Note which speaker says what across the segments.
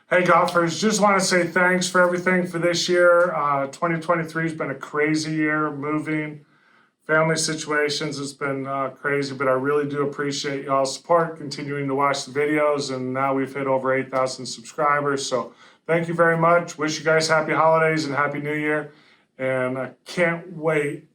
Speaker 1: Hey golfers, just want to say thanks for everything for this year. 2023 has been a crazy year, moving, family situations, it's been crazy, but I really do appreciate y'all's support, continuing to watch the videos, and now we've hit over 8,000 subscribers, so thank you very much. Wish you guys happy holidays and happy new year, and I can't wait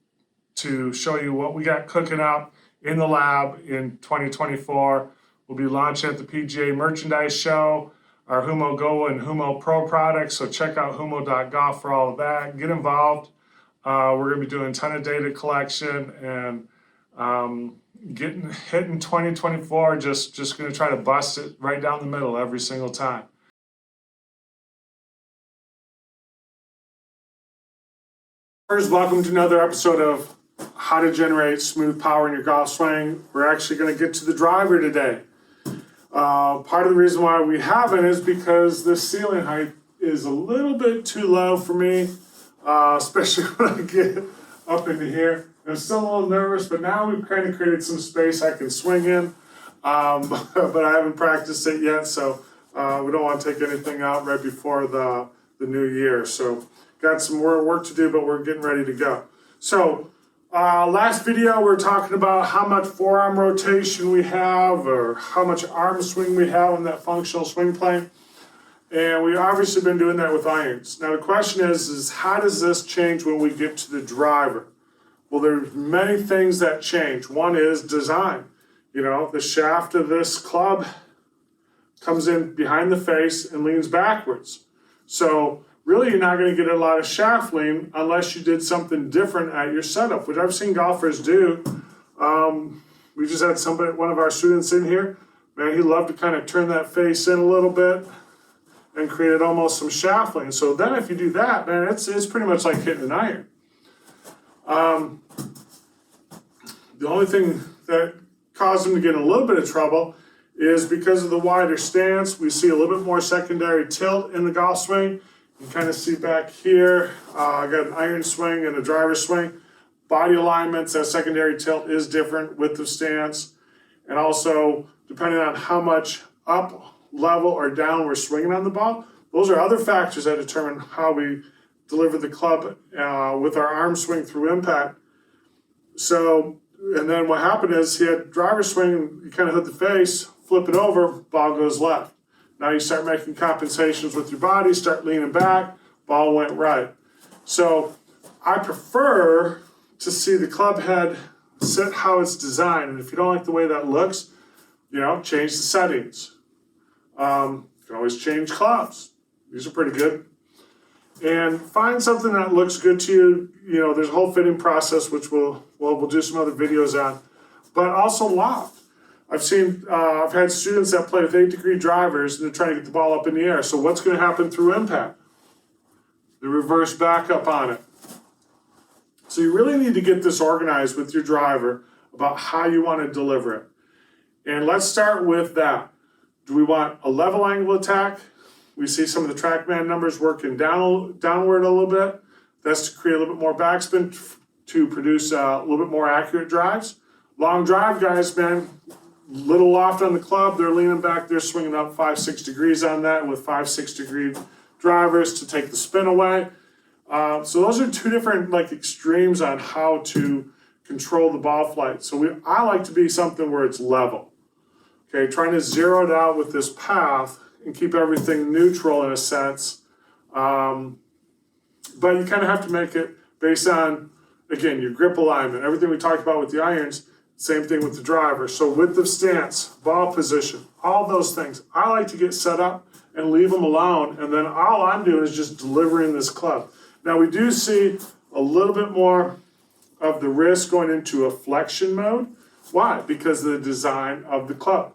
Speaker 1: to show you what we got cooking up in the lab in 2024. We'll be launching at the PGA Merchandise Show, our Humo Go and Humo Pro products, so check out humo.golf for all of that. Get involved. We're going to be doing a ton of data collection and hitting 2024, just going to try to bust it right down the middle every single time. First, welcome to another episode of How to Generate Smooth Power in Your Golf Swing. We're actually going to get to the driver today. Part of the reason why we haven't is because the ceiling height is a little bit too low for me, especially when I get up into here. I'm still a little nervous, but now we've kind of created some space I can swing in, but I haven't practiced it yet, so we don't want to take anything out right before the new year. So got some more work to do, but we're getting ready to go. So last video, we were talking about how much forearm rotation we have or how much arm swing we have in that functional swing plane. And we've obviously been doing that with irons. Now the question is how does this change when we get to the driver? Well, there's many things that change. One is design. You know, the shaft of this club comes in behind the face and leans backwards. So really, you're not going to get a lot of shaft lean unless you did something different at your setup, which I've seen golfers do. We just had one of our students in here. Man, he loved to kind of turn that face in a little bit and created almost some shaft lean. So then if you do that, man, it's pretty much like hitting an iron. The only thing that caused him to get in a little bit of trouble is because of the wider stance, we see a little bit more secondary tilt in the golf swing. You can kind of see back here, I got an iron swing and a driver swing. Body alignments, that secondary tilt is different, width of stance. And also, depending on how much up, level, or down we're swinging on the ball, those are other factors that determine how we deliver the club with our arm swing through impact. So, and then what happened is he had driver swing, you kind of hit the face, flip it over, ball goes left. Now you start making compensations with your body, start leaning back, ball went right. So I prefer to see the club head sit how it's designed. And if you don't like the way that looks, change the settings. You can always change clubs. These are pretty good. And find something that looks good to you. There's a whole fitting process, which we'll do some other videos on. But also loft. I've had students that play with 8-degree drivers and they're trying to get the ball up in the air. So what's going to happen through impact? The reverse back up on it. So you really need to get this organized with your driver about how you want to deliver it. And let's start with that. Do we want a level angle attack? We see some of the TrackMan numbers working downward a little bit. That's to create a little bit more backspin to produce a little bit more accurate drives. Long drive guys, man, little loft on the club, they're leaning back, they're swinging up 5-6 degrees on that with 5-6 degree drivers to take the spin away. So those are two different extremes on how to control the ball flight. So I like to be something where it's level. Okay, trying to zero it out with this path and keep everything neutral in a sense. But you kind of have to make it based on, again, your grip alignment, everything we talked about with the irons. Same thing with the driver. So width of stance, ball position, all those things. I like to get set up and leave them alone. And then all I'm doing is just delivering this club. Now we do see a little bit more of the wrist going into a flexion mode. Why? Because of the design of the club.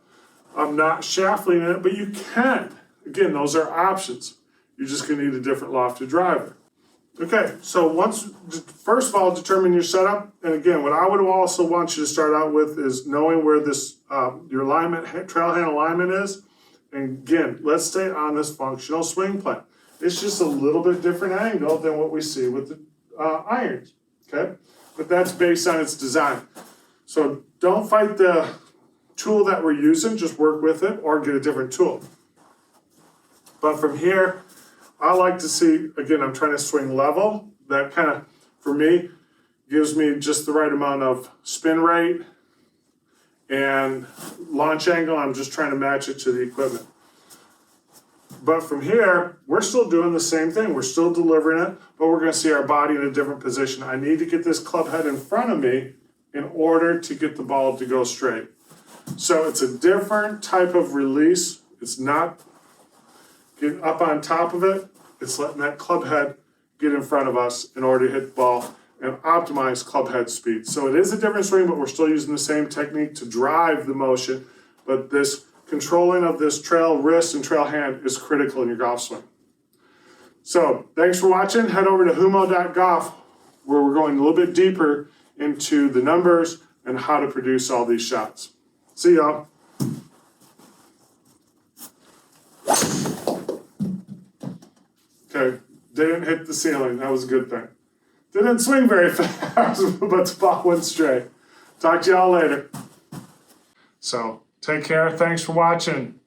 Speaker 1: I'm not shaft leaning it, but you can. Again, those are options. You're just going to need a different lofted driver. Okay, so first of all, determine your setup. And again, what I would also want you to start out with is knowing where this your alignment, trail hand alignment is. And again, let's stay on this functional swing plane. It's just a little bit different angle than what we see with the irons, okay? But that's based on its design. So don't fight the tool that we're using, just work with it or get a different tool. But from here, I like to see, again, I'm trying to swing level. That kind of, for me, gives me just the right amount of spin rate and launch angle. I'm just trying to match it to the equipment. But from here, we're still doing the same thing. We're still delivering it, but we're going to see our body in a different position. I need to get this club head in front of me in order to get the ball to go straight. So it's a different type of release. It's not getting up on top of it. It's letting that club head get in front of us in order to hit the ball and optimize club head speed. So it is a different swing, but we're still using the same technique to drive the motion. But this controlling of this trail wrist and trail hand is critical in your golf swing. So thanks for watching. Head over to humo.golf where we're going a little bit deeper into the numbers and how to produce all these shots. See y'all. Okay, didn't hit the ceiling. That was a good thing. Didn't swing very fast, but the ball went straight. Talk to y'all later. So take care. Thanks for watching.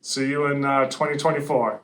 Speaker 1: See you in 2024.